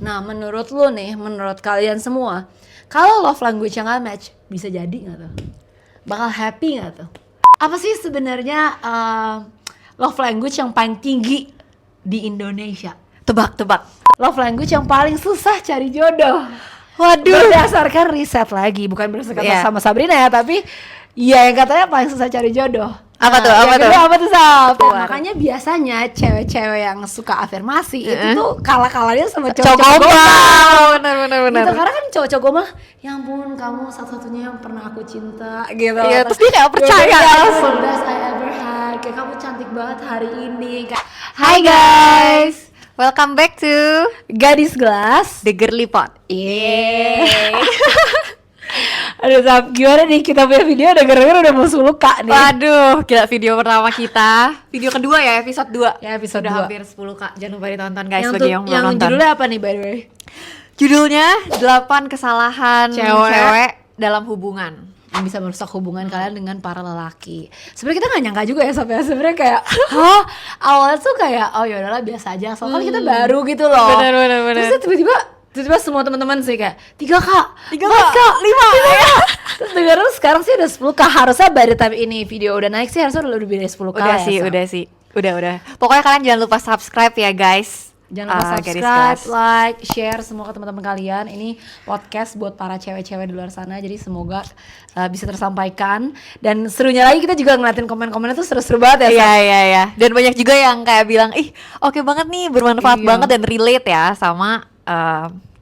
Nah, menurut lu nih, menurut kalian semua, kalau love language yang gak match, bisa jadi gak tuh? Bakal happy gak tuh? Apa sih sebenarnya love language yang paling tinggi di Indonesia? Tebak. Love language yang paling susah cari jodoh. Waduh. Berdasarkan riset lagi, bukan berdasarkan sama Sabrina ya, tapi ya yang katanya paling susah cari jodoh. Apa tuh? Apa tuh Sab? Makanya biasanya cewek-cewek yang suka afirmasi itu tuh kalah-kalahnya sama cowok-cowok gombal. Bener. Gitu, karena kan cowok-cowok gombal, ya ampun kamu satu-satunya yang pernah aku cinta gitu. Iya, terus dia kayak percaya langsung. The best I ever had. Kayak kamu cantik banget hari ini. Kayak, Hai guys, welcome back to Gadis Gelas, The Girly Pot. Yeay. Aduh Sab, gimana nih kita punya video udah mau luka nih. Waduh, gila video pertama kita. Video kedua ya, episode 2. Ya, episode Udah 2. hampir 10K. Jangan lupa ditonton guys Yang bagi yang belum yang nonton. judulnya apa nih by the way? Judulnya 8 kesalahan cewek dalam hubungan Yang bisa merusak hubungan kalian dengan para lelaki. Sebenarnya kita nggak nyangka juga ya sampai sebenarnya kayak, awalnya tuh kayak oh ya udahlah biasa aja. Soalnya kita baru gitu loh. Bener. Terus tiba-tiba semua teman-teman sih kayak 3K, 5 ya. Terus dengar sekarang sih udah 10K. Harusnya by the time ini video udah naik sih harusnya udah lebih dari 10K. Udah sih. Pokoknya kalian jangan lupa subscribe ya guys. Jangan lupa subscribe, like, share semua ke teman-teman kalian. Ini podcast buat para cewek-cewek di luar sana. Jadi semoga bisa tersampaikan. Dan serunya lagi kita juga ngeliatin komen-komennya tuh seru-seru banget ya. Iya. Dan banyak juga yang kayak bilang, ih oke banget nih, bermanfaat banget dan relate ya sama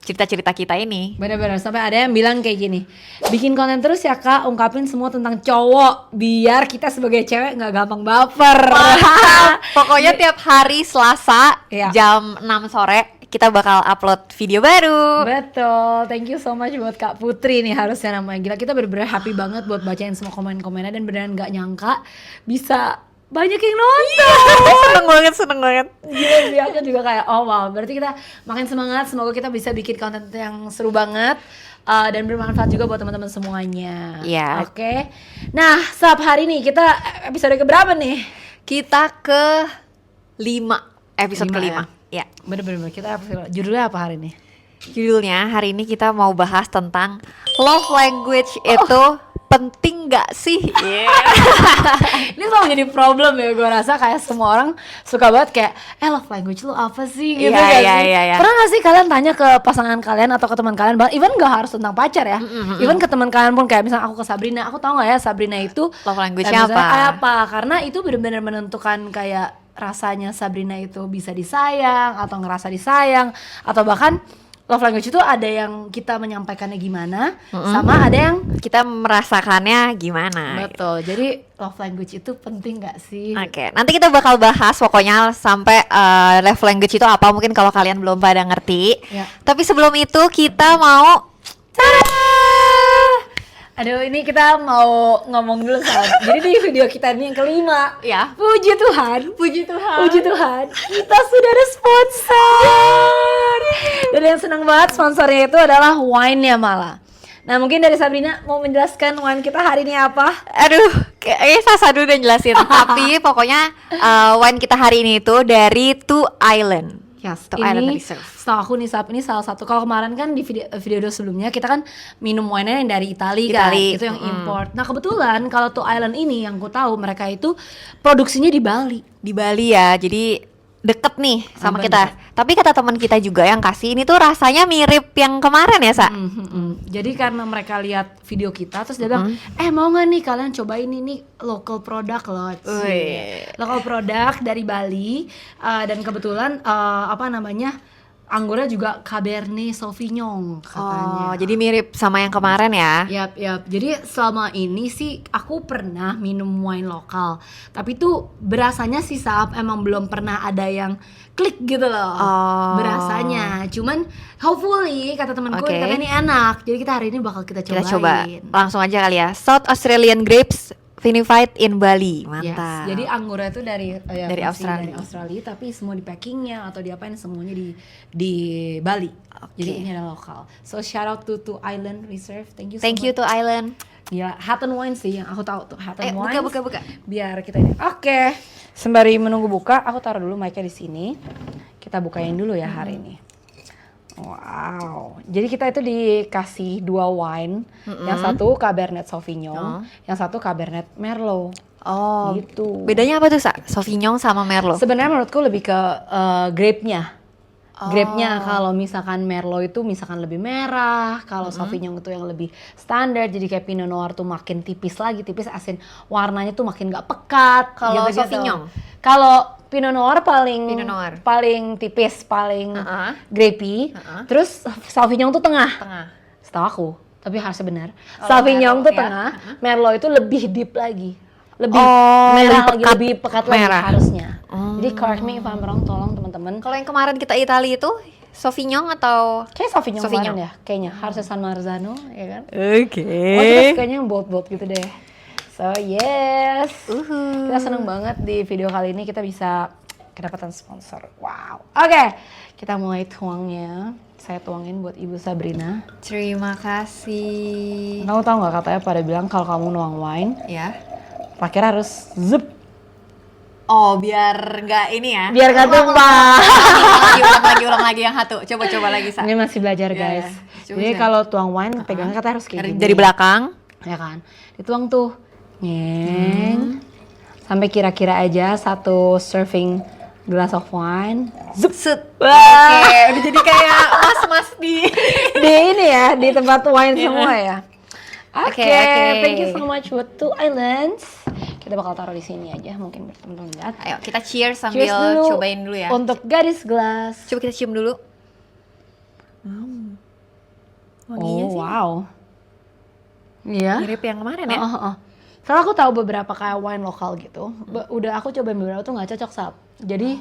cerita-cerita kita ini. Bener-bener, sampai ada yang bilang kayak gini, bikin konten terus ya kak, ungkapin semua tentang cowok biar kita sebagai cewek gak gampang baper. Pokoknya tiap hari Selasa jam 6 sore kita bakal upload video baru. Betul, thank you so much buat Kak Putri nih, harusnya namanya. Gila, kita bener-bener happy banget buat bacain semua komen-komennya. Dan beneran gak nyangka bisa banyak yang nonton. Seneng banget. Gila sih, aku juga kayak oh wow, berarti kita makin semangat. Semoga kita bisa bikin konten yang seru banget dan bermanfaat juga buat teman-teman semuanya. Iya. Oke. Nah, Sab, hari ini kita episode keberapa nih? Kita ke 5, episode ke-5 ya. Bener-bener, kita episode, judulnya apa hari ini? Judulnya hari ini kita mau bahas tentang love language itu penting gak sih? Ini selalu jadi problem ya, gue rasa kayak semua orang suka banget kayak love language lu apa sih gitu kan. Iya. Pernah gak sih kalian tanya ke pasangan kalian atau ke teman kalian, even gak harus tentang pacar ya, even ke teman kalian pun, kayak misalnya aku ke Sabrina, aku tahu gak ya Sabrina itu love language-nya apa? Karena itu benar-benar menentukan kayak rasanya Sabrina itu bisa disayang atau ngerasa disayang, atau bahkan love language itu ada yang kita menyampaikannya gimana, sama ada yang kita merasakannya gimana. Betul, jadi love language itu penting gak sih? Oke, nanti kita bakal bahas pokoknya sampai love language itu apa, mungkin kalau kalian belum pada ngerti ya. Tapi sebelum itu kita mau Aduh, ini kita mau ngomong dulu soal. Jadi di video kita ini yang kelima ya. Puji Tuhan, kita sudah ada sponsor. Dan yang senang banget sponsornya itu adalah wine-nya malah. Nah, mungkin dari Sabrina mau menjelaskan wine kita hari ini apa? Aduh, kayaknya Sasa dulu udah jelasin. Tapi pokoknya wine kita hari ini itu dari Two Island. Yes, Two ini Island Reserve. setahu aku nih Sab, ini salah satu. Kalau kemarin kan di video sebelumnya kita kan minum wine-nya yang dari Italia kan, itu yang import. Nah kebetulan kalau Two Island ini yang ku tahu mereka itu produksinya di Bali. Di Bali ya, jadi deket nih sama Bener. kita. Tapi kata teman kita juga yang kasih ini tuh rasanya mirip yang kemarin ya, Sa? Jadi karena mereka lihat video kita terus dia bilang, mau nggak nih kalian cobain ini local product loh, local product dari Bali, dan kebetulan anggurnya juga Cabernet Sauvignon katanya. Oh, jadi mirip sama yang kemarin ya? Yap. Jadi selama ini sih aku pernah minum wine lokal, tapi tuh berasanya sih Sab emang belum pernah ada yang klik gitu loh. Berasanya. Cuman hopefully kata temanku katanya ini enak. Jadi kita hari ini bakal kita cobain. Kita coba langsung aja kali ya. South Australian Grapes Vinified in Bali, mantap. Yes. Jadi anggurnya itu dari Australia. dari Australia, tapi semua di packingnya atau diapain semuanya di Bali. Jadi ini adalah lokal. So shout out to Island Reserve. Thank you so much. To Island. Ya, Hatton Wine sih yang aku tahu tuh, Hatton Wine. Buka. Biar kita ini. Oke. Sembari menunggu buka, aku taruh dulu mic-nya di sini. Kita bukain dulu ya hari ini. Wow. Jadi kita itu dikasih 2 wine. Yang satu Cabernet Sauvignon, yang satu Cabernet Merlot. Oh, Gitu. bedanya apa tuh, Sa? Sauvignon sama Merlot? Sebenarnya menurutku lebih ke grape-nya. Grape-nya kalau misalkan Merlot itu misalkan lebih merah, kalau Sauvignon itu yang lebih standar. Jadi kayak Pinot Noir tuh makin tipis lagi, tipis asin. Warnanya tuh makin gak pekat. Kalau gitu-gitu. Sauvignon? Kalau Pinot Noir paling Pinot Noir. paling tipis, paling grapey. Terus Sauvignon tuh tengah. Setahu aku, tapi harusnya benar. Sauvignon tuh tengah, Merlot itu lebih deep lagi. Lebih merah lagi, lebih pekat lagi harusnya. Jadi correct me if I'm wrong, tolong teman-teman. Kalau yang kemarin kita Italia itu Sauvignon atau Kayak Sauvignon kemarin ya, kayaknya harusnya San Marzano, ya kan? Oke. Oh, terus kayaknya yang bold-bold gitu deh. So yes, kita seneng banget di video kali ini kita bisa kedapatan sponsor. Wow. Oke, kita mulai tuangnya. Saya tuangin buat Ibu Sabrina. Terima kasih. Kamu tahu nggak katanya pada bilang kalau kamu nuang wine, Ya. terakhir harus zup. Oh, biar nggak ini ya. Biar nggak tumpah. Ulang lagi yang satu. Coba lagi, Sa. Ini masih belajar guys. Jadi kalau tuang wine pegangnya katanya harus kayak gini. Dari belakang. Ya kan. Dituang tuh. Nyeng. Sampai kira-kira aja 1 serving glass of wine. Zup. Oke, udah jadi kayak mas-mas di Ini ya, di tempat wine semua ya. Oke, Oke. thank you so much buat Two Islands. Kita bakal taruh di sini aja, mungkin biar teman-teman lihat. Ayo kita cheers sambil Cheers dulu cobain dulu ya. Untuk gadis gelas. Coba kita cium dulu. Wanginya Oh sih wow. Iya. mirip yang kemarin ya. Soalnya aku tahu beberapa kayak wine lokal gitu. Udah aku cobain beberapa tuh nggak cocok Sap. Jadi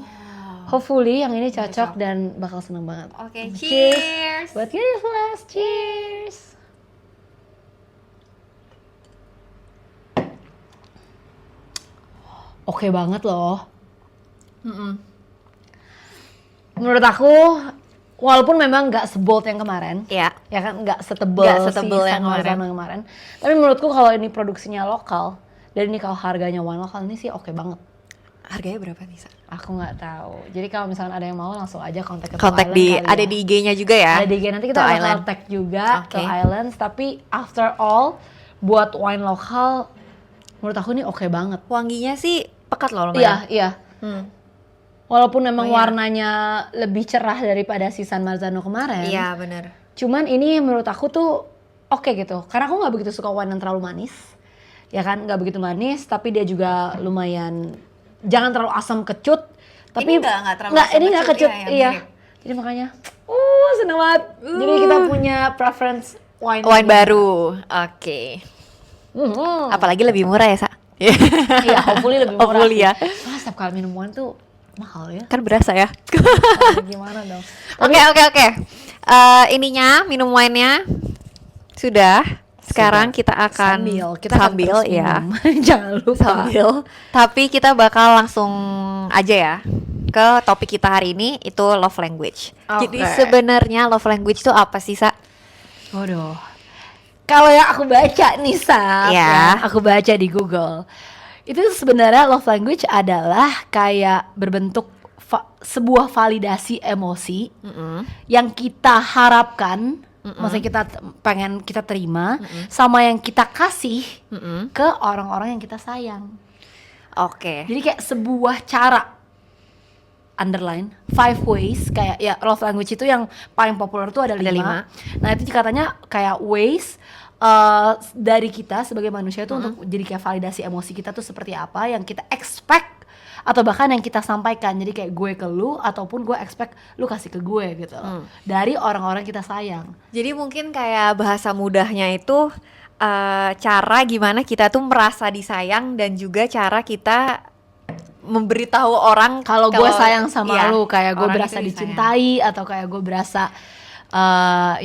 hopefully yang ini cocok dan bakal seneng banget. Oke, cheers. Buat gadis gelas, cheers. Oke banget loh. Menurut aku, walaupun memang nggak sebold yang kemarin, Ya. ya kan nggak setebel si yang San Marzano yang kemarin. Tapi menurutku kalau ini produksinya lokal dan ini kalau harganya wine lokal ini sih oke banget. Harganya berapa nih, Sa? Aku nggak tahu. Jadi kalau misalnya ada yang mau langsung aja kontak ke Two Kontak Island di kali ada ya. di IG-nya juga ya. Ada di IG, nanti kita Two bakal Island. tag juga Oke. Two Islands. Tapi after all, buat wine lokal, menurut aku ini oke banget. Wanginya sih pekat loh Iya, lumayan. iya. Hmm. Walaupun memang Oh, iya. warnanya lebih cerah daripada si San Marzano kemarin. Iya, benar. Cuman ini menurut aku tuh oke gitu. Karena aku nggak begitu suka wine yang terlalu manis. Ya kan, nggak begitu manis, tapi dia juga lumayan jangan terlalu asam kecut. Tapi Ini nggak terlalu asam ini nggak kecut, kecut, iya, iya. mirip. Jadi makanya, seneng banget. Jadi kita punya preference wine. Wine baru. Oke. Apalagi lebih murah ya, Sa? Iya, hopefully lebih murah. Hopefully ya. Wah, setiap kali minum wine tuh mahal ya. Kan berasa ya. Gimana dong? Oke. Ininya minum wine-nya sudah. Sekarang kita akan sambil ya. minum. Jangan lupa. Sambil. Tapi kita bakal langsung aja ya ke topik kita hari ini, itu love language. Oke. Jadi sebenarnya love language itu apa sih, Sa? Waduh. Kalau yang aku baca nih, Sab, Ya. aku baca di Google. Itu sebenarnya love language adalah kayak berbentuk sebuah validasi emosi yang kita harapkan, maksudnya kita pengen kita terima sama yang kita kasih ke orang-orang yang kita sayang. Oke. Jadi kayak sebuah cara, underline 5 ways, kayak ya love language itu yang paling populer tuh ada 5. Nah itu katanya kayak ways dari kita sebagai manusia itu untuk jadi kayak validasi emosi kita tuh seperti apa yang kita expect atau bahkan yang kita sampaikan. Jadi kayak gue ke lu ataupun gue expect lu kasih ke gue gitu dari orang-orang kita sayang. Jadi mungkin kayak bahasa mudahnya itu cara gimana kita tuh merasa disayang dan juga cara kita memberitahu orang kalau gue sayang sama lu, kayak gue orang berasa itu dicintai atau kayak gue berasa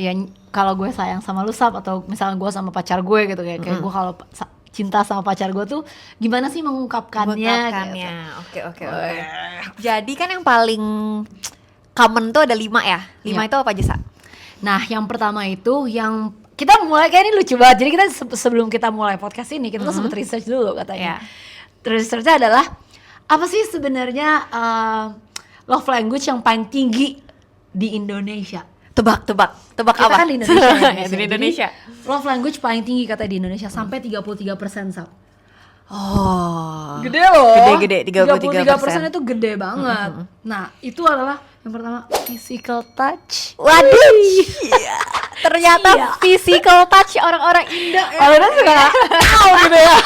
ya kalau gue sayang sama lu, Sab, atau misalnya gue sama pacar gue gitu kayak gue kalau cinta sama pacar gue tuh gimana sih mengungkapkannya gitu. Oke. Jadi kan yang paling common tuh ada 5 ya. 5 itu apa aja, Sa? Nah yang pertama itu yang kita mulai, kayak ini lucu banget. Jadi kita sebelum kita mulai podcast ini kita tuh sempet research dulu katanya. Researchnya adalah apa sih sebenarnya love language yang paling tinggi di Indonesia? Tebak Kita apa? kan di Indonesia ya, guys, Di ya. Indonesia. Jadi, love language paling tinggi kata di Indonesia sampai 33%, Sab. Oh. Gede loh. Gede, 33% itu gede banget. Nah, itu adalah yang pertama physical touch. Waduh. Iya. Ternyata Iya. physical touch orang-orang Indo. Orang suka tahu gitu ya.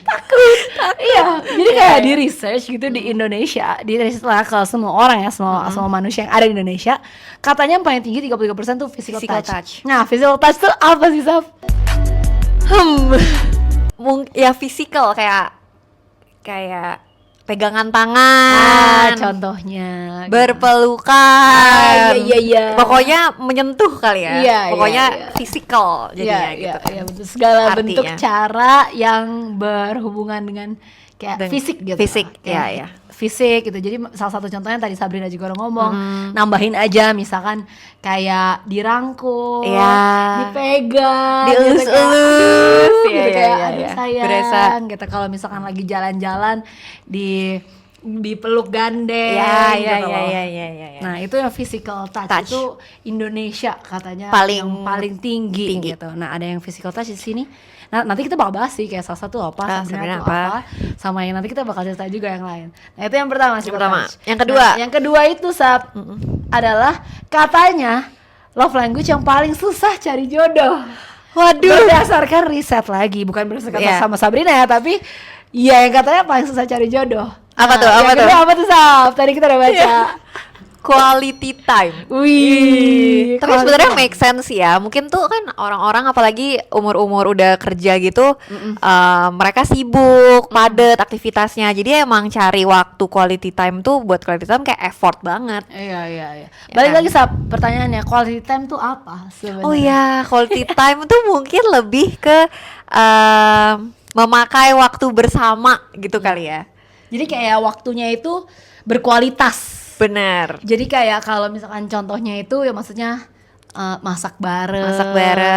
Takut. Iya, jadi kayak di research gitu di Indonesia, di research lah ke semua orang ya, semua manusia yang ada di Indonesia, katanya yang paling tinggi 33% tuh physical touch. Nah, physical touch tuh apa sih, Saf? Ya physical kayak pegangan tangan, Contohnya berpelukan, iya. pokoknya menyentuh kali ya, Iya, pokoknya iya. physical jadinya Iya, gitu. iya, betul. Segala Artinya. bentuk cara yang berhubungan dengan kayak fisik gitu. Fisik, Kayak iya. Fisik gitu. Jadi salah satu contohnya tadi Sabrina juga udah ngomong, nambahin aja misalkan kayak dirangkul, Iya. dipegang, Dielus-elus, gitu, iya, kayak iya, aduh iya. sayang, Berasa. gitu. Kalau misalkan lagi jalan-jalan dipeluk gandeng, Iya. gitu loh. Iya. Nah itu yang physical touch, Touch. itu Indonesia katanya Paling yang paling tinggi gitu. Nah ada yang physical touch di sini. Nah nanti kita bakal bahas sih kayak salah satu apa, sebenarnya satu apa. sama yang nanti kita bakal cerita juga yang lain. Nah itu yang pertama physical pertama. touch. Yang kedua? Nah, yang kedua itu Sab adalah katanya love language yang paling susah cari jodoh. Waduh. Berdasarkan riset lagi, bukan berdasarkan Iya. sama Sabrina ya, tapi ya yang katanya paling susah cari jodoh. Apa tuh, yang apa tuh? kedua apa tuh Sab? Tadi kita udah baca. Quality time. Wih, Tapi kalau sebenarnya gitu. make sense ya. Mungkin tuh kan orang-orang apalagi umur-umur udah kerja gitu, mereka sibuk, padat aktivitasnya. Jadi emang cari waktu quality time tuh buat quality time kayak effort banget. Iya. Balik lagi Sab, pertanyaannya quality time tuh apa sebenarnya? Oh iya, quality time tuh mungkin lebih ke memakai waktu bersama gitu kali ya. Jadi kayak waktunya itu berkualitas. Bener. Jadi kayak kalau misalkan contohnya itu ya maksudnya masak bareng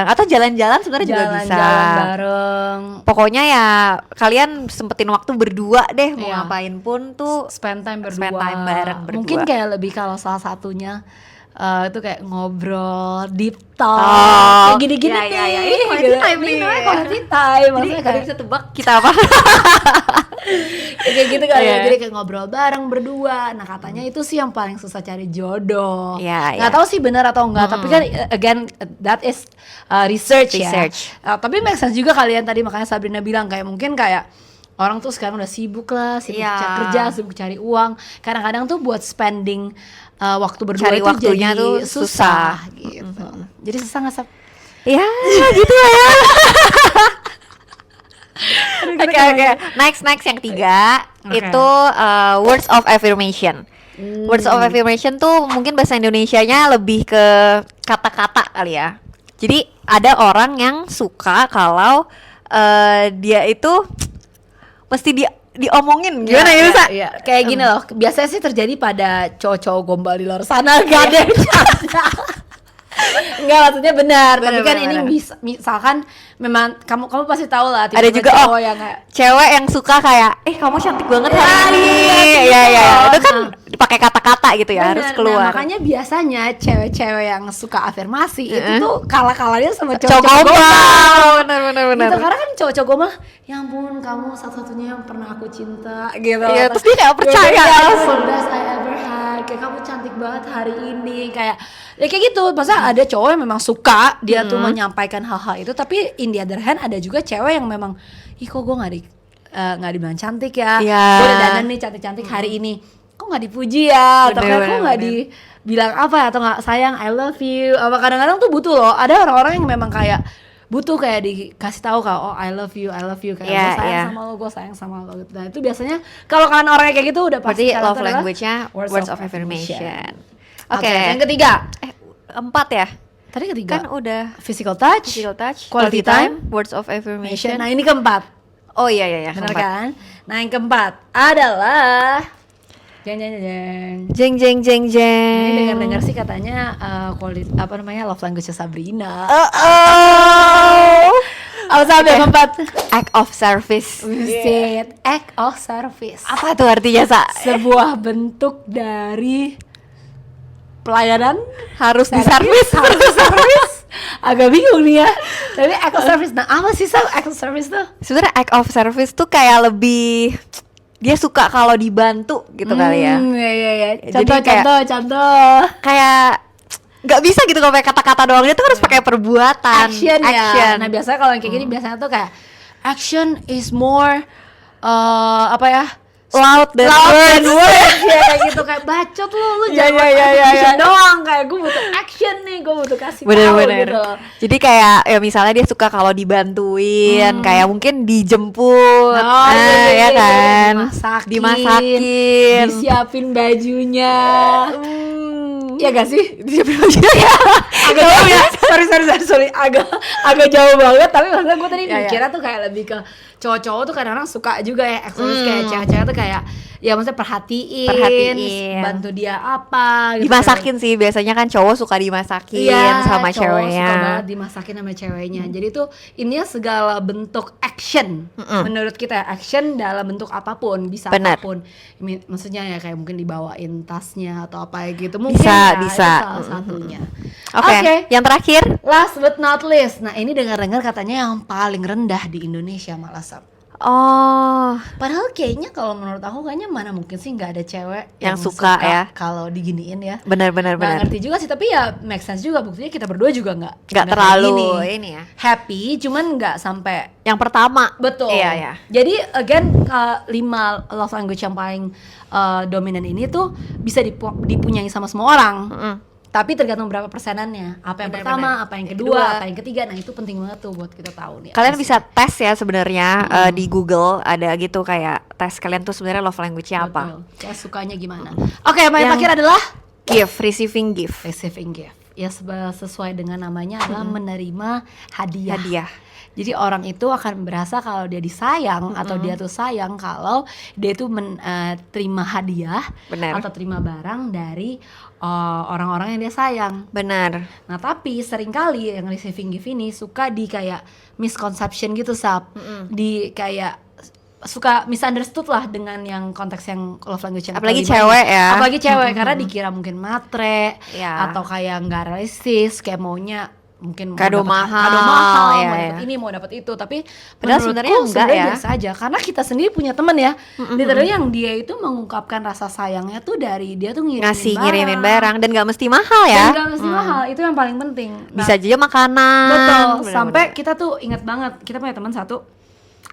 Atau jalan-jalan sebenarnya juga bisa. Jalan-jalan bareng, Pokoknya ya kalian sempetin waktu berdua deh, mau Iya. ngapain pun tuh spend time berdua. Spend time bareng berdua. Mungkin kayak lebih kalau salah satunya itu kayak ngobrol, deep talk, Oh, kayak gini-gini iya, nih. iya, iya. Ini quality gitu. time Ini nih. namanya quality time. Jadi Maksudnya ada kayak, bisa tebak kita apa? kayak gitu kan ya. Iya. Jadi kayak ngobrol bareng berdua. Nah katanya itu sih yang paling susah cari jodoh. Iya, Nggak iya. tahu sih benar atau enggak. Tapi kan again that is research ya. Research. Tapi make sense juga kalian tadi, makanya Sabrina bilang kayak mungkin kayak orang tuh sekarang udah sibuk lah, sibuk Iya. kerja, sibuk cari uang. Kadang-kadang tuh buat spending waktu berdua Cari itu waktunya jadi tuh susah gitu. Jadi susah nggak Sab? Ya gitu lah ya. Oke. Next yang ketiga Oke. itu words of affirmation. Words of affirmation tuh mungkin bahasa Indonesianya lebih ke kata-kata kali ya. Jadi ada orang yang suka kalau dia itu mesti diomongin gimana ya bisa? Iya. Kayak gini loh, biasanya sih terjadi pada cowok-cowok gombal di luar sana, gak ada yang bercanda. Enggak, maksudnya benar, tapi kan Benar, ini benar. misalkan memang kamu pasti tahu lah, Ada tipe juga cowok yang kayak cewek yang suka kayak kamu cantik banget hari ini. iya, Iya. gitu. Itu kan dipakai kata-kata gitu ya, harus benar. keluar. Nah, makanya biasanya cewek-cewek yang suka afirmasi itu tuh kalah-kalahnya sama Cowok cowok-cowok gombal. Benar. gitu, karena kan cowok-cowok gombal, ya ampun kamu satu-satunya yang pernah aku cinta gitu. Iya, terus dia kayak percaya langsung. The best I ever had, kayak kamu cantik banget hari ini, kayak ya kayak gitu. Masa ada cowok yang memang suka dia tuh menyampaikan hal-hal itu, tapi in the other hand ada juga cewek yang memang kok gue nggak dibilang cantik ya, Iya. gue udah dandan nih cantik-cantik hari ini, kok nggak dipuji ya, atau kayak kok nggak Bener. dibilang apa ya, atau nggak sayang I love you, apa kadang-kadang tuh butuh loh, ada orang-orang yang memang kayak butuh kayak dikasih tahu kayak I love you kayak Iya, gue sayang iya. sama lo, gue sayang sama lo gitu. Nah itu biasanya kalau kalian orangnya kayak gitu udah pasti Berarti kalian love tuh adalah language-nya words of affirmation. Oke, Oke. yang ketiga, 4 ya? tadi ketiga Kan udah physical touch, physical touch, quality time, words of affirmation. nah ini keempat, Oh iya, benar keempat. kan? Nah yang keempat adalah jeng. Jeng jeng jeng jeng. Ini dengar-dengar sih katanya quality apa namanya love language Sabrina. Apa sampai yang keempat? Act of service. Buset, act of service. Apa tuh artinya, Sa? Sebuah bentuk dari pelayanan harus diservis. harus diservis. Agak bingung nih ya. Tapi act of service, nah apa sih act of service tuh? Sebenarnya act of service tuh kayak lebih dia suka kalau dibantu gitu kali ya. Iya. Jadi Contoh. Kayak nggak bisa gitu kalau pakai kata-kata doang, dia tuh harus pakai perbuatan. Action ya. Nah biasanya kalau yang kayak gini biasanya tuh kayak action is more apa ya? Loud than words. words. Ya kayak gitu, kayak bacot lu Iya, jangan iya, iya, action iya. doang, kayak gue butuh action nih, gue butuh kasih tahu Bener-bener. gitu. Jadi kayak ya misalnya dia suka kalau dibantuin, kayak mungkin dijemput, ya kan, dimasakin, disiapin bajunya. Iya gak sih? Disiapin bajunya. Agak jauh ya. Sorry. Agak jauh banget, tapi maksudnya gue tadi Ya, ya. mikirnya tuh kayak lebih ke cowok-cowok tuh kadang-kadang suka juga ya aksesoris kayak cewek-cewek tuh kayak ya maksudnya perhatiin. Bantu dia apa gitu. Dimasakin sih biasanya kan cowok suka dimasakin sama cowok ceweknya. suka banget dimasakin sama ceweknya. Jadi tuh ininya segala bentuk action. Menurut kita action dalam bentuk apapun, bisa Bener. apapun. Maksudnya ya kayak mungkin dibawain tasnya atau apa gitu. Mungkin Bisa. itu salah satunya. Oke, yang terakhir. Last but not least. Nah, ini dengar-dengar katanya yang paling rendah di Indonesia malah Sam. Oh, Padahal kayaknya kalau menurut aku kayaknya mana mungkin sih nggak ada cewek Yang suka ya. kalau diginiin ya. benar. Nggak ngerti juga sih, tapi ya make sense juga, buktinya kita berdua juga nggak Nggak kayak terlalu gini. ini ya. Happy, cuman nggak sampai Yang pertama. betul. Iya. Jadi again 5 love language yang paling dominan ini tuh bisa dipunyai sama semua orang. Tapi tergantung berapa persenannya. Apa yang Benar, pertama, benar. apa yang Yang kedua, kedua. apa yang ketiga. Nah, itu penting banget tuh buat kita tahu nih. Kalian Apa bisa sih? tes ya sebenarnya di Google ada gitu kayak tes kalian tuh sebenarnya love language-nya apa. Betul. Kayak sukanya gimana. Oke, yang terakhir adalah Gift, receiving gift. receiving gift. Ya sesuai dengan namanya adalah menerima hadiah. Hadiah. Jadi orang itu akan berasa kalau dia disayang atau dia tuh sayang kalau dia tuh terima hadiah Benar. atau terima barang dari orang-orang yang dia sayang. Benar. Nah tapi seringkali yang receiving gift ini suka di kayak misconception gitu Sab. Di kayak suka misunderstood lah dengan yang konteks yang love language yang Apalagi kelima cewek ini. ya. Apalagi cewek karena dikira mungkin matre Ya. atau kayak nggak realistis, kayak maunya mungkin Kado mau dapet mahal, kado mahal, ya, mau ya. dapet ini, mau dapet itu. Tapi Padahal menurutku sebenarnya enggak ya. biasa aja, karena kita sendiri punya temen ya, literally yang dia itu mengungkapkan rasa sayangnya tuh dari dia tuh Ngirimin barang dan gak mesti mahal dan ya. nggak mesti mahal, itu yang paling penting. Nah, Bisa aja makanan. betul, Benar-benar. sampai kita tuh ingat banget, kita punya teman satu,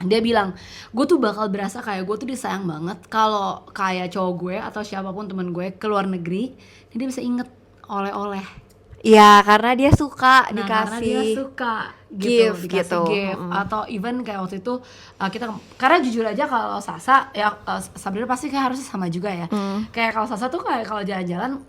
dia bilang, gue tuh bakal berasa kayak gue tuh disayang banget kalau kayak cowok gue atau siapapun teman gue ke luar negeri, dia bisa inget oleh-oleh. Iya, karena dia suka Nah, karena dia dikasih suka gift dikasih gitu. gift. Atau even kayak waktu itu kita, karena jujur aja kalau Sasa ya Sabrina pasti kayak harusnya sama juga ya. Kayak kalau Sasa tuh kayak kalau jalan-jalan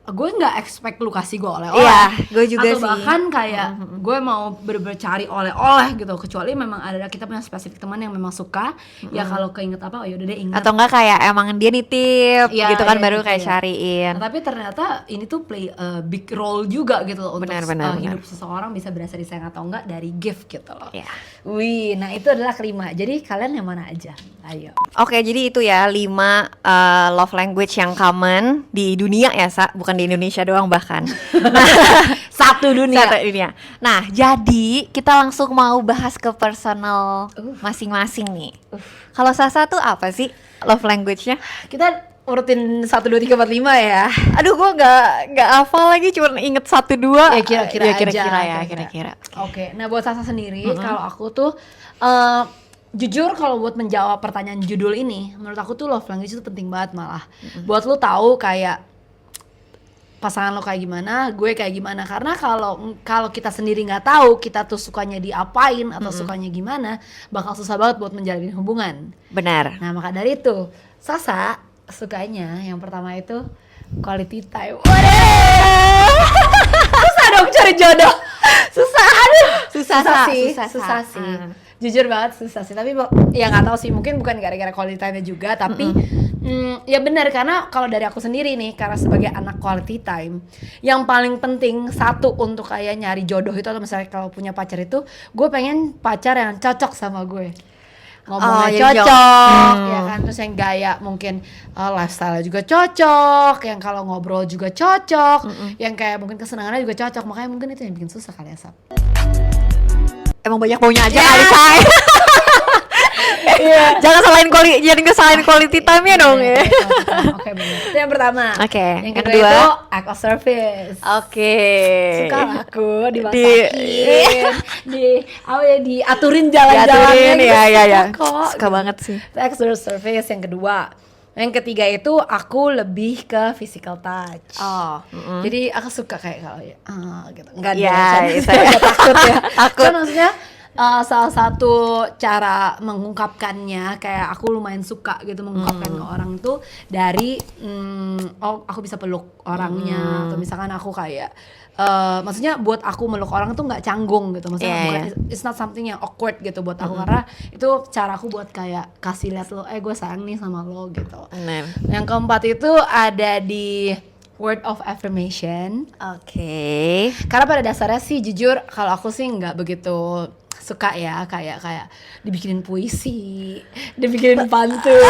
gue nggak expect lu kasih gue oleh-oleh. Iya, gue juga atau sih. bahkan kayak gue mau bener-bener cari oleh-oleh gitu, kecuali memang ada kita punya spesifik teman yang memang suka. Ya kalau keinget apa, oh yaudah deh ingat. Atau enggak kayak emang dia nitip Iya, gitu kan, iya, baru gitu kayak ya. cariin. Nah, tapi ternyata ini tuh play a big role juga gitu loh untuk Benar. hidup seseorang bisa berasa disayang atau enggak dari gift gitu loh. Iya. Wih, nah itu adalah kelima. Jadi kalian yang mana aja? Ayo. Oke, jadi itu ya 5 love language yang common di dunia ya, Sa, bukan di Indonesia doang bahkan. Satu dunia. Satu dunia. Nah, jadi kita langsung mau bahas ke personal masing-masing nih. Kalau Sasa tuh apa sih love language-nya? Kita urutin 1 2 3 4 5 ya. Aduh, gua nggak hafal lagi, cuma inget 1 2. Ya kira-kira ya, aja. kira-kira ya, kira-kira. Oke, nah buat Sasa sendiri, kalau aku tuh jujur kalau buat menjawab pertanyaan judul ini, menurut aku tuh love language itu penting banget malah. Buat lu tahu kayak pasangan lo kayak gimana, gue kayak gimana. Karena kalau kita sendiri nggak tahu kita tuh sukanya diapain atau sukanya gimana, bakal susah banget buat menjalin hubungan. Benar. Nah maka dari itu, Sasa sukanya yang pertama itu quality time. Waduh, susah dong cari jodoh. Susah, aduh. Susah sih. Jujur banget susah sih. Tapi ya nggak tahu sih, mungkin bukan gara-gara quality time-nya juga, tapi ya benar, karena kalau dari aku sendiri nih, karena sebagai anak quality time, yang paling penting satu untuk kayak nyari jodoh itu, atau misalnya kalau punya pacar itu, gue pengen pacar yang cocok sama gue. ngomongnya yang cocok, ya kan, terus yang gaya mungkin lifestyle juga cocok, yang kalau ngobrol juga cocok, yang kayak mungkin kesenangannya juga cocok, makanya mungkin itu yang bikin susah kali ya, Sab. Emang banyak maunya aja kali say. Jangan kesalahin quality time-nya dong ya. Oke, benar. Itu yang pertama. Oke, Yang kedua itu act of service. Oke. Suka aku dimasakin, diaturin jalan-jalannya gitu. Ya. Kok. Suka banget sih. Itu act of service yang kedua. Yang ketiga itu aku lebih ke physical touch. Jadi aku suka kayak kalau ya gitu. Enggak saya takut ya. Takut. Cuman maksudnya salah satu cara mengungkapkannya kayak aku lumayan suka gitu mengungkapkan ke orang tuh dari aku bisa peluk orangnya atau misalkan aku kayak maksudnya buat aku meluk orang tuh nggak canggung gitu, maksudnya bukan it's not something yang awkward gitu buat aku karena itu cara aku buat kayak kasih lihat lo gue sayang nih sama lo gitu. Yang keempat itu ada di word of affirmation. Oke. Karena pada dasarnya sih jujur kalau aku sih nggak begitu suka ya kayak dibikinin puisi, dibikinin pantun.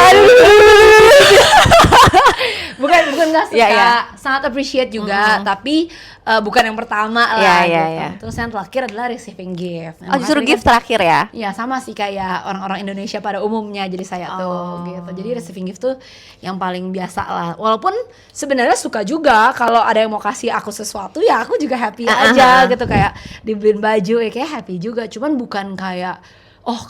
bukan nggak suka, sangat appreciate juga, tapi bukan yang pertama lah gitu. Terus yang terakhir adalah receiving gift. Justru gift terakhir ya? Iya, sama sih kayak orang-orang Indonesia pada umumnya, jadi saya tuh gitu. Jadi receiving gift tuh yang paling biasa lah. Walaupun sebenarnya suka juga kalau ada yang mau kasih aku sesuatu ya aku juga happy aja gitu, kayak dibeliin baju ya kayak happy juga. Cuman bukan kayak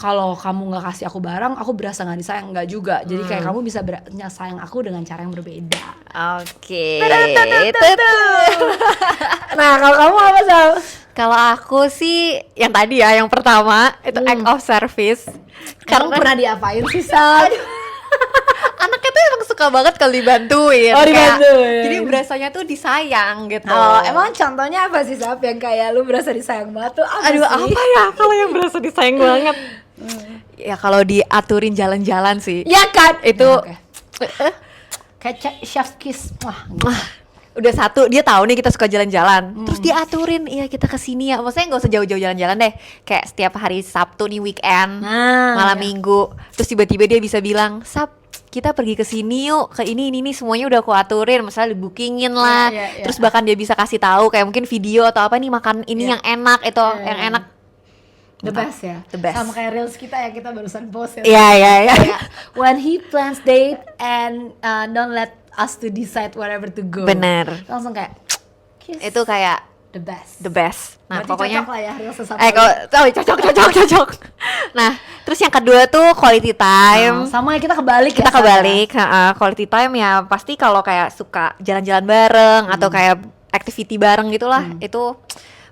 kalau kamu nggak kasih aku barang, aku berasa nggak disayang, nggak juga. Jadi kayak kamu bisa sayang aku dengan cara yang berbeda. Oke. Nah, kalau kamu apa Sal? Kalau aku sih yang tadi ya, yang pertama itu act of service. Kamu pernah diapain sih Sal? Anaknya tuh emang suka banget kalau dibantuin. Dibantuin. Jadi berasanya tuh disayang gitu. Emang contohnya apa sih Sap yang kayak lu berasa disayang banget tuh apa sih? Apa ya kalau yang berasa disayang banget? Ya kalau diaturin jalan-jalan sih. Ya kan? Itu kayak chef's kiss. Udah satu, dia tahu nih kita suka jalan-jalan, terus diaturin, iya kita kesini ya, maksudnya nggak usah jauh-jauh jalan-jalan deh, kayak setiap hari Sabtu nih weekend, malam minggu, terus tiba-tiba dia bisa bilang, Sab, kita pergi ke sini yuk, ke ini semuanya udah aku aturin, misalnya dibookingin lah, terus bahkan dia bisa kasih tahu kayak mungkin video atau apa nih makan ini yang enak itu, yang enak. The best ya, the best. Sama kayak reels kita ya, kita barusan post ya. Iya. When he plans date and don't let us to decide wherever to go. Bener. Langsung kayak kiss. Itu kayak the best. Nah, berarti pokoknya cocok lah ya reels sesama. Cocok. Nah, terus yang kedua tuh quality time. Sama kita kebalik. Quality time ya pasti kalau kayak suka jalan-jalan bareng atau kayak activity bareng gitulah, itu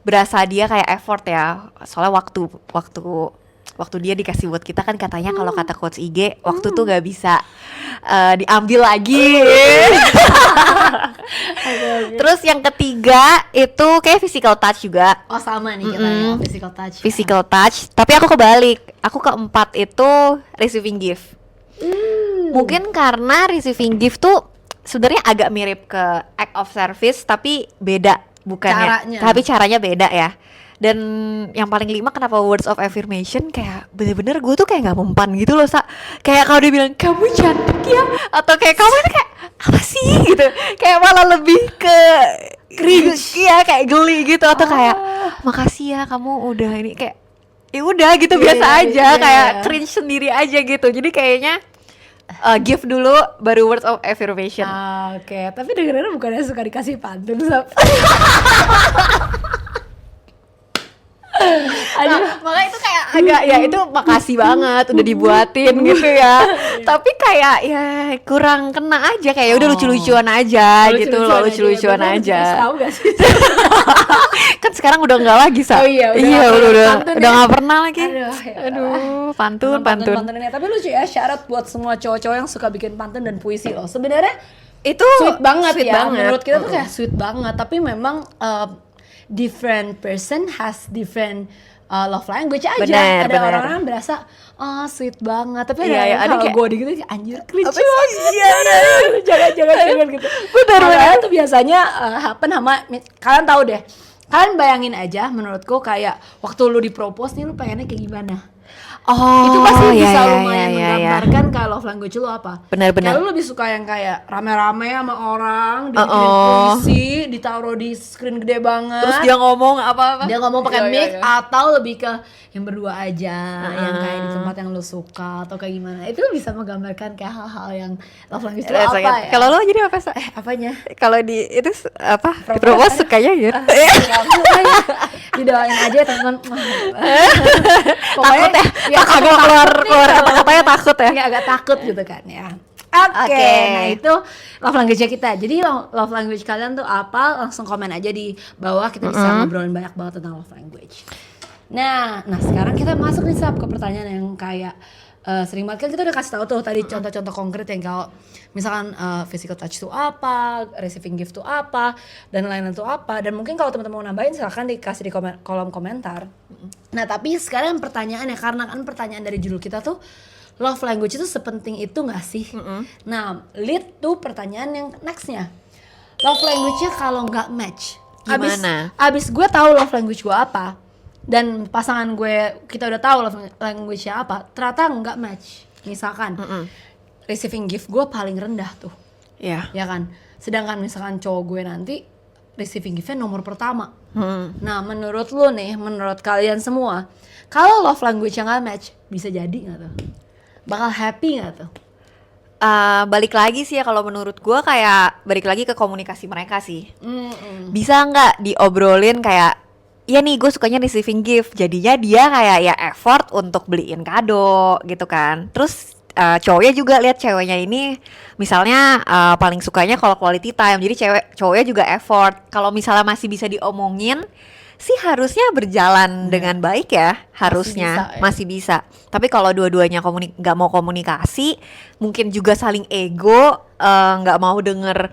berasa dia kayak effort ya. Soalnya waktu dia dikasih buat kita kan katanya kalau kata coach IG waktu tuh gak bisa diambil lagi. Terus yang ketiga itu kayak physical touch juga. Sama nih kita ya, physical touch. Tapi aku kebalik, aku keempat itu receiving gift. Mungkin karena receiving gift tuh sebenarnya agak mirip ke act of service tapi beda bukannya, tapi caranya beda ya. Dan yang paling kelima kenapa words of affirmation, kayak bener-bener gue tuh kayak gak mempan gitu loh kayak kalau dia bilang kamu cantik ya, atau kayak kamu ini kayak apa sih gitu, kayak malah lebih ke cringe ya, kayak geli gitu, atau kayak makasih ya kamu udah ini, kayak ya udah gitu biasa aja, kayak cringe sendiri aja gitu. Jadi kayaknya gift dulu baru words of affirmation. Oke. Tapi dengerannya bukannya suka dikasih pantun Sab? Makanya itu kayak agak ya itu makasih banget udah dibuatin gitu ya. Tapi kayak ya kurang kena aja, kayak udah lucu-lucuan aja gitu loh, lucu-lucuan aja. Tahu gak sih? Kan sekarang udah enggak lagi Sa. Udah enggak pernah lagi. Aduh, pantun. Tapi lucu ya, syarat buat semua cowok-cowok yang suka bikin pantun dan puisi loh. Sebenarnya itu sweet banget ya. Banget. Menurut kita tuh kayak sweet banget, tapi memang different person has different love language aja. Bener. Ada orang-orang berasa sweet banget, tapi ada kalau gue gitu anjir cringe banget. Jangan gitu. Benar. Itu biasanya happen sama kalian tahu deh. Kalian bayangin aja, menurutku kayak waktu lu di propose nih lu pengennya kayak gimana? Itu pasti bisa iya, lumayan iya, iya. menggambarkan kayak love language lu apa. Benar-benar. Kayak lu lebih suka yang kayak rame-rame sama orang, dibikinin puisi, ditaruh di screen gede banget. Terus dia ngomong apa-apa. Dia ngomong pakai Iya, mic iya. atau lebih ke yang berdua aja, yang kayak di tempat yang lu suka atau kayak gimana. Itu bisa menggambarkan kayak hal-hal yang love language lu apa ya. Kalau lo jadi apa, Sa? Apanya? Kalau di itu apa? Di propose sukanya gitu. Didoain aja teman. Takut ya, agak keluar kata-katanya takut ya. Iya, agak takut gitu kan ya. Oke, Oke. nah itu love language kita. Jadi love language kalian tuh apa? Langsung komen aja di bawah, kita bisa ngobrolin banyak banget tentang love language. Nah sekarang kita masuk nih Sab ke pertanyaan yang kayak sering banget kan kita udah kasih tahu tuh tadi contoh-contoh konkret yang kalau misalkan physical touch itu apa, receiving gift itu apa, dan lain-lain itu apa. Dan mungkin kalau teman-teman mau nambahin silahkan dikasih di kolom komentar. Nah tapi sekarang pertanyaannya, karena kan pertanyaan dari judul kita tuh love language itu sepenting itu gak sih? Nah lead tuh pertanyaan yang nextnya, love language-nya kalau nggak match Gimana? Abis gue tahu love language gue apa dan pasangan gue kita udah tahu love language-nya apa, ternyata nggak match. Misalkan receiving gift gue paling rendah tuh, Iya. ya kan. Sedangkan misalkan cowok gue nanti receiving gift-nya nomor pertama. Nah menurut lu nih, menurut kalian semua, kalau love language-nya nggak match, bisa jadi nggak tuh? Bakal happy nggak tuh? Balik lagi sih ya, kalau menurut gue kayak balik lagi ke komunikasi mereka sih. Mm-mm. Bisa nggak diobrolin kayak, ya nih gue sukanya receiving gift, jadinya dia kayak ya effort untuk beliin kado gitu kan. Terus cowoknya juga lihat ceweknya ini misalnya paling sukanya kalau quality time, jadi cowoknya juga effort. Kalau misalnya masih bisa diomongin sih harusnya berjalan dengan baik ya, harusnya masih bisa. Tapi kalau dua-duanya nggak mau komunikasi, mungkin juga saling ego, nggak mau denger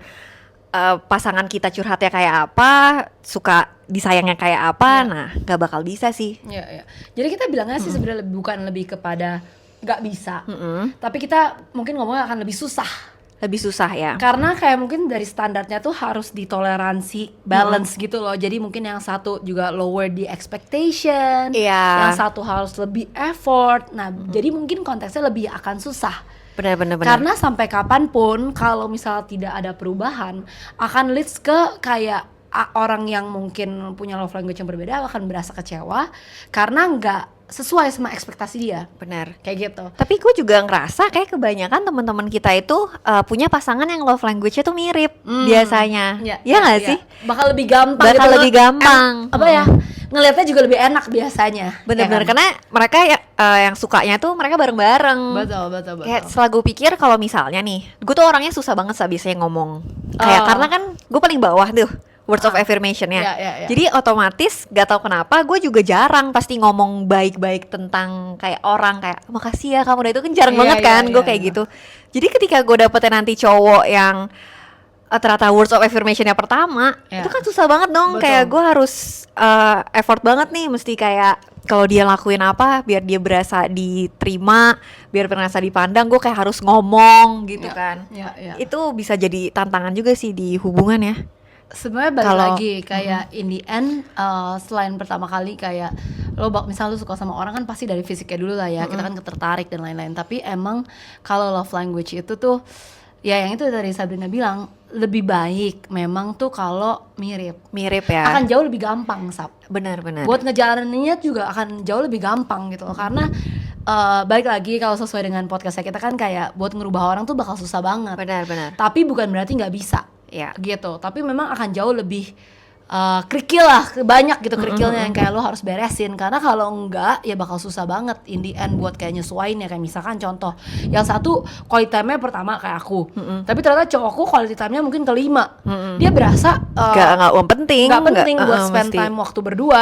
pasangan kita curhatnya kayak apa, suka disayangnya kayak apa, nah nggak bakal bisa sih. Ya. Jadi kita bilangnya sih sebenarnya bukan lebih kepada nggak bisa, tapi kita mungkin ngomongnya akan lebih susah. Lebih susah ya. Karena kayak mungkin dari standarnya tuh harus ditoleransi, balance gitu loh. Jadi mungkin yang satu juga lower the expectation, Iya. yang satu harus lebih effort. Nah, jadi mungkin konteksnya lebih akan susah. Benar. Karena sampai kapanpun kalau misal tidak ada perubahan, akan leads ke kayak orang yang mungkin punya love language yang berbeda akan berasa kecewa karena nggak sesuai sama ekspektasi dia. Benar. Kayak gitu. Tapi gue juga ngerasa kayak kebanyakan teman-teman kita itu punya pasangan yang love language-nya tuh mirip biasanya. Iya nggak sih? Bakal lebih gampang. Bakal gitu lebih gampang. Apa ya? Ngelihatnya juga lebih enak biasanya. Bener-bener ya kan? karena mereka yang sukanya tuh mereka bareng-bareng. Betul. Kayak setelah gue pikir kalau misalnya nih, gue tuh orangnya susah banget biasanya ngomong. Kayak karena kan gue paling bawah tuh words of affirmation-nya. Ya. Jadi otomatis gak tahu kenapa gue juga jarang pasti ngomong baik-baik tentang kayak orang, kayak makasih ya kamu udah, itu kan jarang banget kan gue kayak gitu. Jadi ketika gue dapetin nanti cowok yang ternyata words of affirmation-nya pertama, itu kan susah banget dong. Betul. Kayak gue harus effort banget nih, mesti kayak kalau dia lakuin apa biar dia berasa diterima, biar berasa dipandang, gue kayak harus ngomong gitu kan. Ya. Itu bisa jadi tantangan juga sih di hubungan ya. Sebenarnya balik lagi kayak in the end, selain pertama kali kayak lo misal lo suka sama orang kan pasti dari fisiknya dulu lah ya, kita kan tertarik dan lain-lain. Tapi emang kalau love language itu tuh ya yang itu tadi Sabrina bilang, lebih baik memang tuh kalau mirip ya, akan jauh lebih gampang Sab. benar. Buat ngejalaninnya juga akan jauh lebih gampang gitu loh. Karena balik lagi kalau sesuai dengan podcastnya kita kan kayak buat ngerubah orang tuh bakal susah banget. Benar. Tapi bukan berarti nggak bisa Ya. gitu. Tapi memang akan jauh lebih kerikil lah, banyak gitu kerikilnya yang kayak lo harus beresin. Karena kalau enggak ya bakal susah banget in the end buat kayak nyesuain ya. Kayak misalkan contoh, yang satu quality time-nya pertama kayak aku, tapi ternyata cowokku quality time-nya mungkin kelima. Dia berasa Gak penting. Gak penting buat spend mesti. time waktu berdua.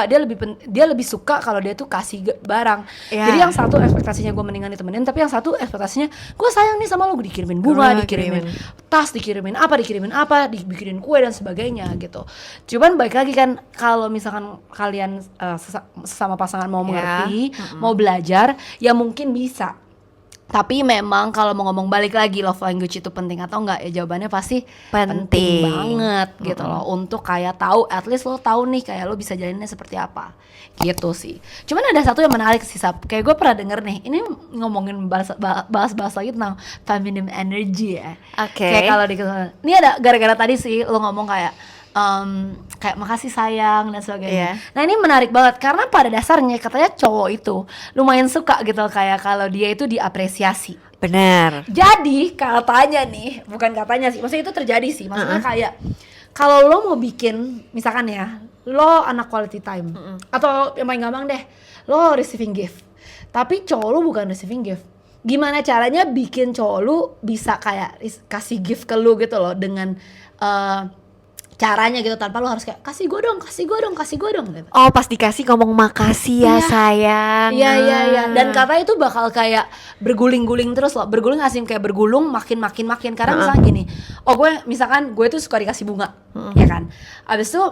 Dia lebih suka kalau dia tuh kasih barang. Jadi yang satu ekspektasinya gue mendingan ditemenin, tapi yang satu ekspektasinya gue sayang nih sama lo, gue dikirimin bunga, dikirimin tas, dikirimin apa, dibikinin kue dan sebagainya gitu. Cuman baik lagi kan kalau misalkan kalian sesama pasangan mau mengerti, mau belajar, ya mungkin bisa Tapi memang kalau mau ngomong balik lagi love language itu penting atau enggak, ya jawabannya pasti penting banget gitu loh. Untuk kayak tahu, at least lo tahu nih kayak lo bisa jalaninnya seperti apa gitu sih. Cuman ada satu yang menarik sih Sap, kayak gue pernah denger nih, ini ngomongin bahas lagi tentang feminine energy ya. Kayak kalau ini ada gara-gara tadi sih lo ngomong kayak kayak makasih sayang dan sebagainya. Nah ini menarik banget karena pada dasarnya katanya cowok itu lumayan suka gitu kayak kalau dia itu diapresiasi. Benar. Jadi katanya nih, bukan katanya sih, maksudnya itu terjadi sih. Maksudnya kayak kalau lo mau bikin, misalkan ya, lo anak quality time atau yang paling gampang deh, lo receiving gift. Tapi cowok lo bukan receiving gift. Gimana caranya bikin cowok lo bisa kayak kasih gift ke lo gitu loh dengan caranya gitu, tanpa lo harus kayak kasih gue dong gitu. Oh pas dikasih ngomong makasih ya sayang. Iya. Dan katanya itu bakal kayak berguling-guling terus loh. Berguling asing kayak bergulung makin. Karena misalnya gini, gue tuh suka dikasih bunga, ya kan. Abis itu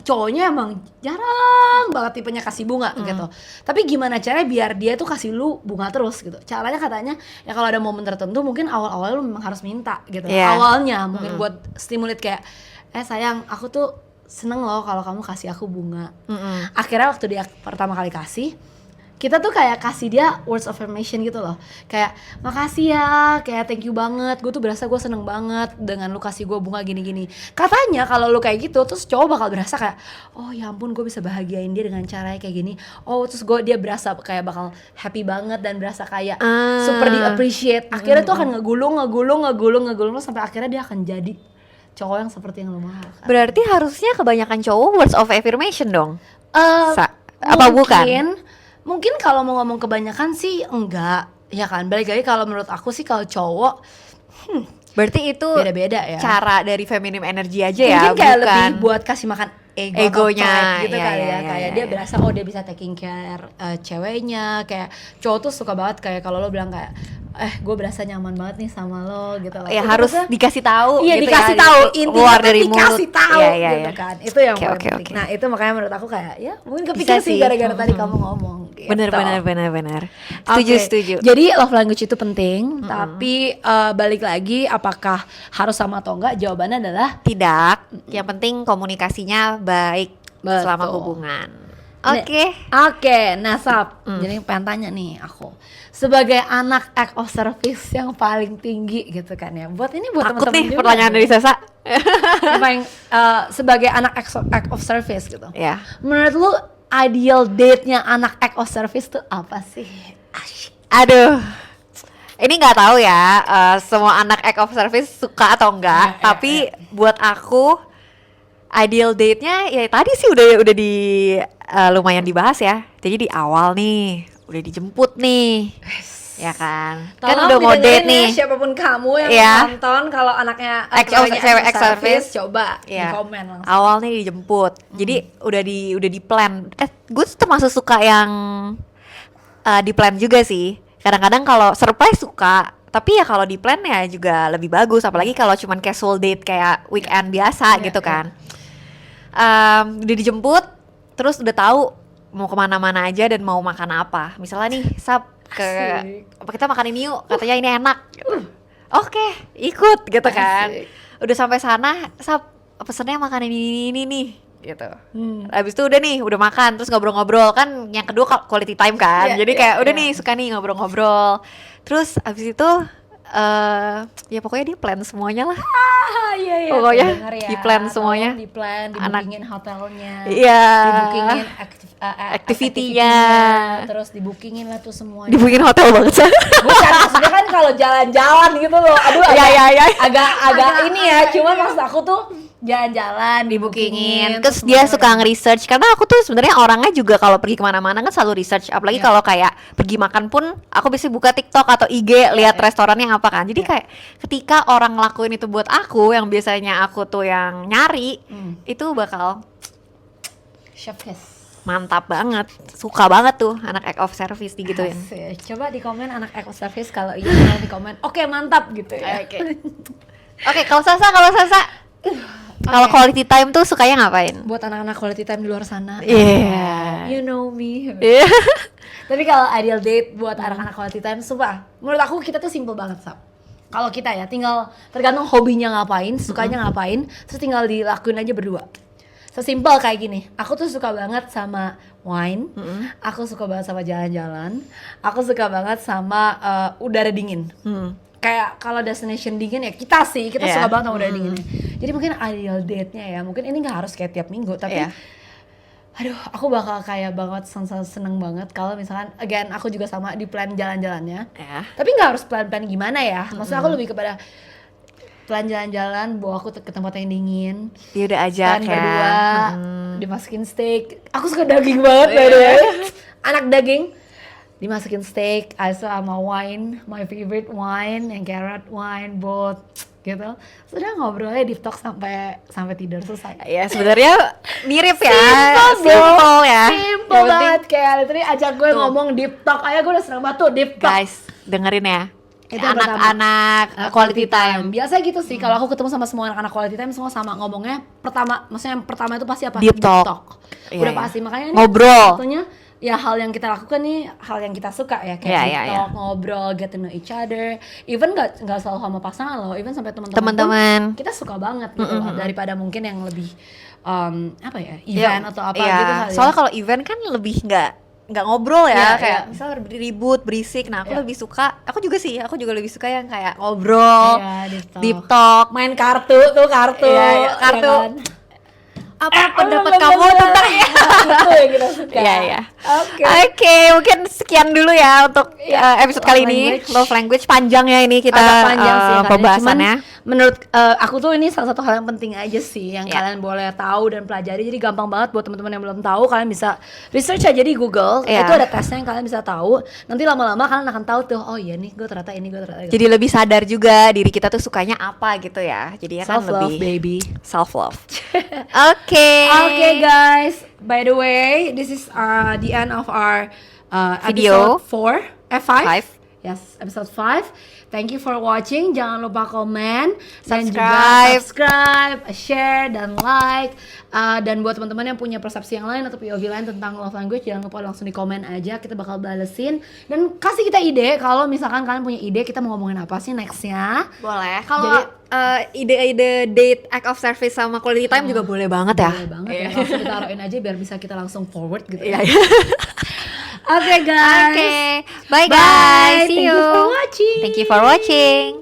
cowoknya emang jarang banget tipenya kasih bunga gitu. Tapi gimana caranya biar dia tuh kasih lu bunga terus gitu. Caranya katanya ya kalau ada momen tertentu mungkin awal-awal lu memang harus minta gitu. Awalnya mungkin buat stimulate kayak sayang aku tuh seneng loh kalau kamu kasih aku bunga. Akhirnya waktu dia pertama kali kasih, kita tuh kayak kasih dia words of affirmation gitu loh. Kayak makasih ya, kayak thank you banget, gue tuh berasa gue seneng banget dengan lu kasih gue bunga gini-gini. Katanya kalau lu kayak gitu terus cowok bakal berasa kayak oh ya ampun gue bisa bahagiain dia dengan caranya kayak gini. Oh terus dia berasa kayak bakal happy banget dan berasa kayak super di appreciate. Akhirnya tuh akan ngegulung sampai akhirnya dia akan jadi cowok yang seperti yang lo mau kan. Berarti harusnya kebanyakan cowok words of affirmation dong? Apa bukan? Mungkin kalau mau ngomong kebanyakan sih enggak, ya kan. Balik lagi kalau menurut aku sih kalau cowok berarti itu beda-beda ya. Cara dari feminim energy aja ya. Mungkin kayak lebih buat kasih makan egonya gitu kali ya. Kayak dia berasa dia bisa taking care ceweknya. Kayak cowok tuh suka banget kayak kalau lo bilang kayak gue berasa nyaman banget nih sama lo gitu loh. Ya harus dikasih tahu. Iya gitu dikasih ya, tahu, intinya dari dikasih tahu gitu kan. Itu yang paling penting. Nah itu makanya menurut aku kayak ya mungkin kepikiran sih gara-gara tadi kamu ngomong gitu. Bener. Setuju. Jadi love language itu penting, tapi balik lagi apakah harus sama atau enggak, jawabannya adalah tidak. Yang penting komunikasinya baik selama hubungan. Oke. Nah Sap, jadi pengen tanya nih aku sebagai anak act of service yang paling tinggi gitu kan ya. Buat takut teman-teman nih juga pertanyaan dari Sasa. Sebagai anak act of service gitu. Ya. Menurut lu ideal date-nya anak act of service tuh apa sih? Aduh. Ini nggak tahu ya, semua anak act of service suka atau enggak. Tapi buat aku ideal date-nya ya tadi sih udah di lumayan dibahas ya. Jadi di awal nih udah dijemput nih, ya kan? Kan udah mau date nih. Siapapun kamu yang nonton kalau anaknya cewek ex service coba di komen langsung. Awalnya dijemput, jadi udah di plan. Gue termasuk suka yang di plan juga sih. Kadang-kadang kalau surprise suka, tapi ya kalau di plan ya juga lebih bagus. Apalagi kalau cuman casual date kayak weekend biasa gitu kan. Udah dijemput, terus udah tahu mau kemana-mana aja dan mau makan apa. Misalnya nih, kita makan ini yuk, katanya ini enak gitu. Oke, ikut gitu kan. Udah sampai sana, pesennya makan ini nih gitu. Habis itu udah makan, terus ngobrol-ngobrol kan. Yang kedua quality time kan. Jadi kayak udah nih suka nih ngobrol-ngobrol. Terus habis itu ya pokoknya di plan semuanya lah. Pokoknya di plan semuanya. Di plan, dibukingin hotelnya. Iya. Dibukingin activity-nya. Terus dibukingin lah tuh semuanya. Dibukingin hotel banget sih. Bukan, maksudnya kan kalau jalan-jalan gitu loh. Aduh, agak ini ya. Cuman maksud aku tuh jalan-jalan dibukingin. Terus dia suka nge-research karena aku tuh sebenarnya orangnya juga kalau pergi kemana-mana kan selalu research. Apalagi kalau kayak pergi makan pun aku bisa buka TikTok atau IG lihat restorannya apa kan. Jadi kayak ketika orang ngelakuin itu buat aku yang biasanya aku tuh yang nyari itu bakal mantap banget. Suka banget tuh anak act of service digituin. Coba di komen anak act of service kalau iya, di komen oke mantap gitu ya. Oke, kalau Sasa Kalau quality time tuh sukanya ngapain? Buat anak-anak quality time di luar sana. Iya. You know me. Iya. Tapi kalau ideal date buat anak-anak quality time, sumpah, menurut aku kita tuh simple banget, Sab. Kalau kita ya, tinggal tergantung hobinya ngapain, sukanya ngapain, terus tinggal dilakuin aja berdua. Sesimpel kayak gini, aku tuh suka banget sama wine, aku suka banget sama jalan-jalan, aku suka banget sama udara dingin. Kayak kalau destination dingin ya kita suka banget sama udara dinginnya. Jadi mungkin ideal date-nya ya, mungkin ini nggak harus kayak tiap minggu, tapi aduh, aku bakal kayak banget seneng banget kalau misalkan again aku juga sama di plan jalan-jalannya. Tapi nggak harus plan-plan gimana ya. Maksudnya aku lebih kepada plan jalan-jalan, bawa aku ke tempat yang dingin. Dia udah ajak ya. Berdua, dimasukin steak. Aku suka daging banget by the way. Anak daging. Dimasukin steak, sama wine, my favorite wine, yang carrot wine, both gitu. Sudah ngobrolnya deep talk sampai tidur selesai. Ya sebenarnya mirip ya, simple ya. Simple banget, kayak literally ajak gue ngomong deep talk aja, gue udah seneng banget tuh deep talk. Guys, dengerin ya. Itu anak-anak quality time. Biasanya gitu sih, kalau aku ketemu sama semua anak-anak quality time semua sama ngomongnya maksudnya yang pertama itu pasti apa? Deep talk. Udah pasti, makanya ngobrol. Tentunya ya hal yang kita lakukan nih hal yang kita suka ya, kayak deep talk, ngobrol, get to know each other. Even nggak selalu sama pasangan loh, even sampai teman-teman kita suka banget gitu loh, daripada mungkin yang lebih event atau apa gitu kali. Soalnya kalau event kan lebih nggak ngobrol ya, kayak misal ribut, berisik. Nah, aku lebih suka, aku juga lebih suka yang kayak ngobrol, deep talk, main kartu. Ya kan? Apa pendapat kamu tentang itu yang kita suka. Iya. Oke, mungkin sekian dulu ya untuk episode kali ini. Love language panjang ya ini kita pembahasannya. Menurut aku tuh ini salah satu hal yang penting aja sih yang kalian boleh tahu dan pelajari. Jadi gampang banget buat teman-teman yang belum tahu, kalian bisa research aja di Google. Itu ada tesnya yang kalian bisa tahu. Nanti lama-lama kalian akan tahu tuh, oh iya nih gue ternyata ini, gue ternyata gitu. Jadi lebih sadar juga diri kita tuh sukanya apa gitu ya. Jadi kan self-love, lebih baby. Self-love. Okay guys, by the way, this is the end of our video episode 5. Yes, episode 5. Thank you for watching. Jangan lupa komen, subscribe, share, dan like. Dan buat teman-teman yang punya persepsi yang lain atau POV lain tentang love language, jangan lupa langsung di komen aja. Kita bakal balesin dan kasih kita ide. Kalau misalkan kalian punya ide, kita mau ngomongin apa sih nextnya? Boleh. Kalau ide-ide date, act of service sama quality time juga boleh banget ya. Boleh banget ya. Langsung kita taruhin aja biar bisa kita langsung forward gitu. Okay guys. Bye guys. See you. Thank you for watching. Thank you for watching.